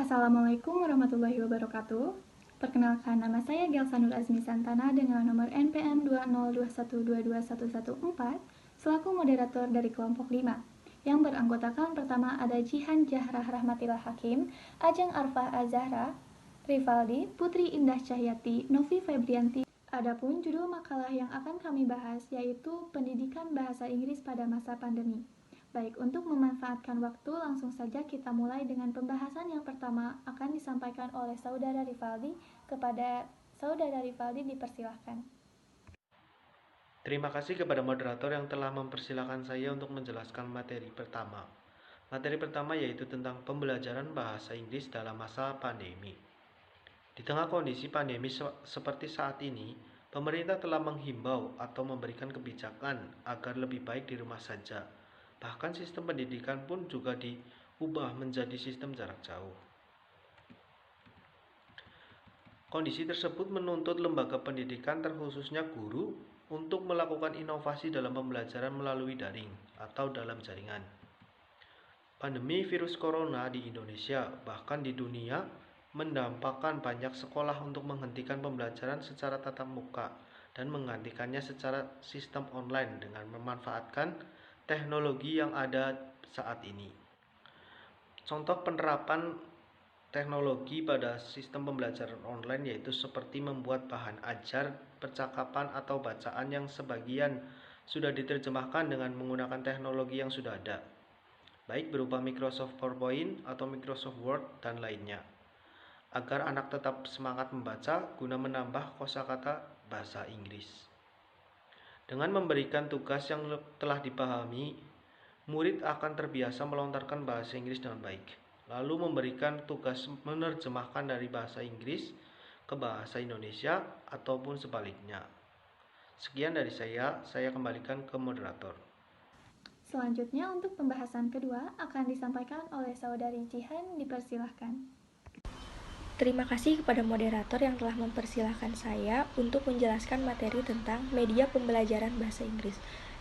Assalamualaikum warahmatullahi wabarakatuh. Perkenalkan, nama saya Gelsa Nur Azmi Santana dengan nomor NPM 202122114 selaku moderator dari kelompok 5 yang beranggotakan pertama ada Jihan Jahrah Rahmatillah Hakim, Ajeng Arfah Azahra, Rivaldi, Putri Indah Cahyati, Novi Febrianti. Adapun judul makalah yang akan kami bahas yaitu pendidikan bahasa Inggris pada masa pandemi. Baik, untuk memanfaatkan waktu, langsung saja kita mulai dengan pembahasan yang pertama akan disampaikan oleh Saudara Rivaldi. Kepada Saudara Rivaldi dipersilahkan. Terima kasih kepada moderator yang telah mempersilahkan saya untuk menjelaskan materi pertama. Materi pertama yaitu tentang pembelajaran bahasa Inggris dalam masa pandemi. Di tengah kondisi pandemi seperti saat ini, pemerintah telah menghimbau atau memberikan kebijakan agar lebih baik di rumah saja. Bahkan sistem pendidikan pun juga diubah menjadi sistem jarak jauh. Kondisi tersebut menuntut lembaga pendidikan terkhususnya guru untuk melakukan inovasi dalam pembelajaran melalui daring atau dalam jaringan. Pandemi virus corona di Indonesia bahkan di dunia mendampakkan banyak sekolah untuk menghentikan pembelajaran secara tatap muka dan menggantikannya secara sistem online dengan memanfaatkan teknologi yang ada saat ini. Contoh penerapan teknologi pada sistem pembelajaran online yaitu seperti membuat bahan ajar percakapan atau bacaan yang sebagian sudah diterjemahkan dengan menggunakan teknologi yang sudah ada, baik berupa Microsoft PowerPoint atau Microsoft Word dan lainnya, agar anak tetap semangat membaca guna menambah kosakata bahasa Inggris. Dengan memberikan tugas yang telah dipahami, murid akan terbiasa melontarkan bahasa Inggris dengan baik, lalu memberikan tugas menerjemahkan dari bahasa Inggris ke bahasa Indonesia ataupun sebaliknya. Sekian dari saya kembalikan ke moderator. Selanjutnya untuk pembahasan kedua akan disampaikan oleh Saudari Jihan, dipersilahkan. Terima kasih kepada moderator yang telah mempersilahkan saya untuk menjelaskan materi tentang media pembelajaran bahasa Inggris.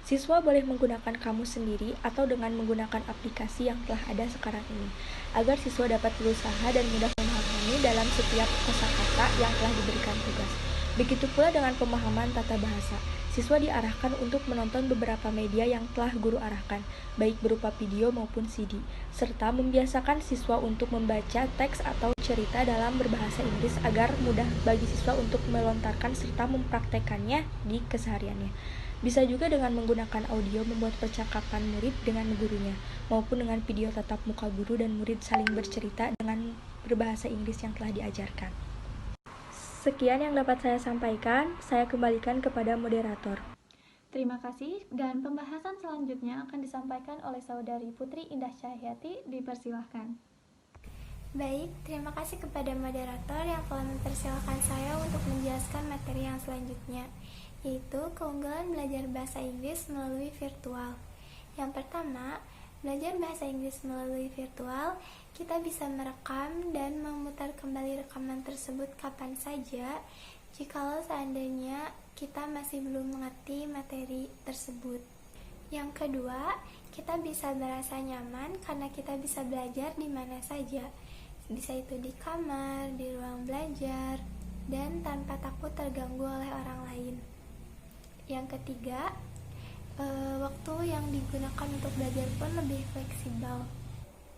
Siswa boleh menggunakan kamus sendiri atau dengan menggunakan aplikasi yang telah ada sekarang ini, agar siswa dapat berusaha dan mudah memahami dalam setiap kosakata yang telah diberikan tugas. Begitu pula dengan pemahaman tata bahasa. Siswa diarahkan untuk menonton beberapa media yang telah guru arahkan, baik berupa video maupun CD, serta membiasakan siswa untuk membaca teks atau cerita dalam berbahasa Inggris agar mudah bagi siswa untuk melontarkan serta mempraktekannya di kesehariannya. Bisa juga dengan menggunakan audio membuat percakapan murid dengan gurunya, maupun dengan video tatap muka guru dan murid saling bercerita dengan berbahasa Inggris yang telah diajarkan. Sekian yang dapat saya sampaikan, saya kembalikan kepada moderator. Terima kasih, dan pembahasan selanjutnya akan disampaikan oleh Saudari Putri Indah Cahyati, dipersilahkan. Baik, terima kasih kepada moderator yang telah mempersilahkan saya untuk menjelaskan materi yang selanjutnya, yaitu keunggulan belajar bahasa Inggris melalui virtual. Yang pertama, belajar bahasa Inggris melalui virtual, kita bisa merekam dan memutar kembali rekaman tersebut kapan saja, jikalau seandainya kita masih belum mengerti materi tersebut. Yang kedua, kita bisa merasa nyaman karena kita bisa belajar di mana saja. Bisa itu di kamar, di ruang belajar, dan tanpa takut terganggu oleh orang lain. Yang ketiga, waktu yang digunakan untuk belajar pun lebih fleksibel.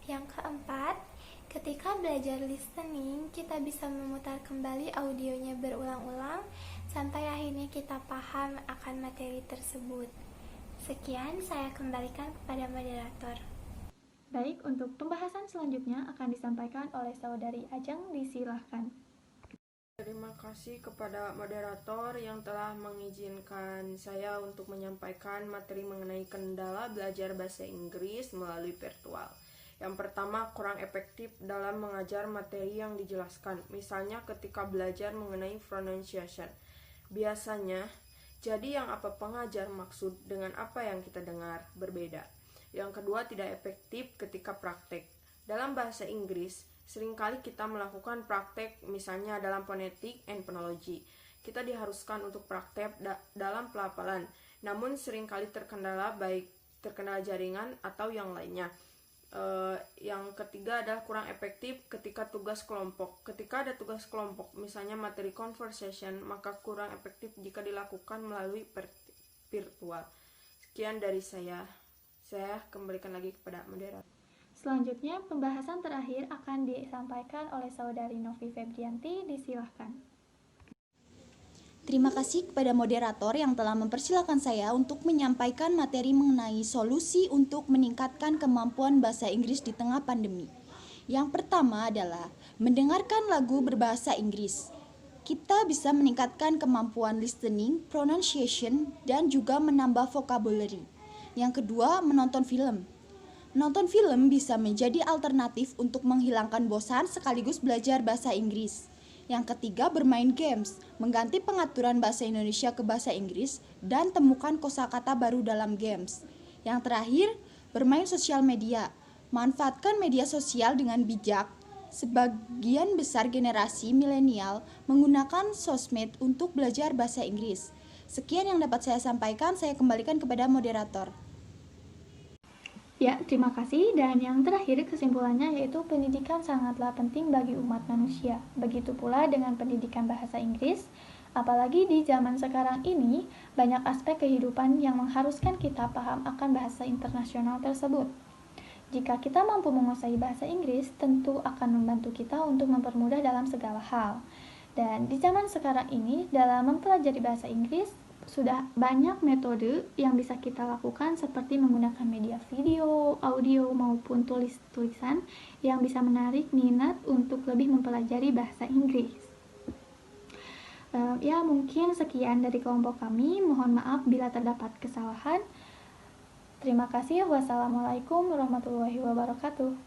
Yang keempat, ketika belajar listening, kita bisa memutar kembali audionya berulang-ulang sampai akhirnya kita paham akan materi tersebut. Sekian, saya kembalikan kepada moderator. Baik, untuk pembahasan selanjutnya akan disampaikan oleh Saudari Ajeng, disilahkan. Terima kasih kepada moderator yang telah mengizinkan saya untuk menyampaikan materi mengenai kendala belajar bahasa Inggris melalui virtual. Yang pertama, kurang efektif dalam mengajar materi yang dijelaskan, misalnya ketika belajar mengenai pronunciation. Biasanya, jadi yang apa pengajar maksud dengan apa yang kita dengar berbeda. Yang kedua, tidak efektif ketika praktek. Dalam bahasa Inggris, seringkali kita melakukan praktek misalnya dalam phonetic and phonology. Kita diharuskan untuk praktek dalam pelafalan, namun seringkali terkendala baik terkendala jaringan atau yang lainnya. Yang ketiga adalah kurang efektif ketika tugas kelompok. Ketika ada tugas kelompok, misalnya materi conversation, maka kurang efektif jika dilakukan melalui virtual. Sekian dari saya. Saya kembalikan lagi kepada moderator. Selanjutnya, pembahasan terakhir akan disampaikan oleh Saudari Novi Febrianti. Disilahkan. Terima kasih kepada moderator yang telah mempersilahkan saya untuk menyampaikan materi mengenai solusi untuk meningkatkan kemampuan bahasa Inggris di tengah pandemi. Yang pertama adalah mendengarkan lagu berbahasa Inggris. Kita bisa meningkatkan kemampuan listening, pronunciation, dan juga menambah vocabulary. Yang kedua, menonton film. Menonton film bisa menjadi alternatif untuk menghilangkan bosan sekaligus belajar bahasa Inggris. Yang ketiga, bermain games, mengganti pengaturan bahasa Indonesia ke bahasa Inggris, dan temukan kosakata baru dalam games. Yang terakhir, bermain sosial media, manfaatkan media sosial dengan bijak. Sebagian besar generasi milenial menggunakan sosmed untuk belajar bahasa Inggris. Sekian yang dapat saya sampaikan, saya kembalikan kepada moderator. Ya, terima kasih. Dan yang terakhir kesimpulannya yaitu pendidikan sangatlah penting bagi umat manusia. Begitu pula dengan pendidikan bahasa Inggris. Apalagi di zaman sekarang ini, banyak aspek kehidupan yang mengharuskan kita paham akan bahasa internasional tersebut. Jika kita mampu menguasai bahasa Inggris, tentu akan membantu kita untuk mempermudah dalam segala hal. Dan di zaman sekarang ini, dalam mempelajari bahasa Inggris, sudah banyak metode yang bisa kita lakukan seperti menggunakan media video, audio, maupun tulis-tulisan yang bisa menarik minat untuk lebih mempelajari bahasa Inggris. Ya, mungkin sekian dari kelompok kami. Mohon maaf bila terdapat kesalahan. Terima kasih. Wassalamualaikum warahmatullahi wabarakatuh.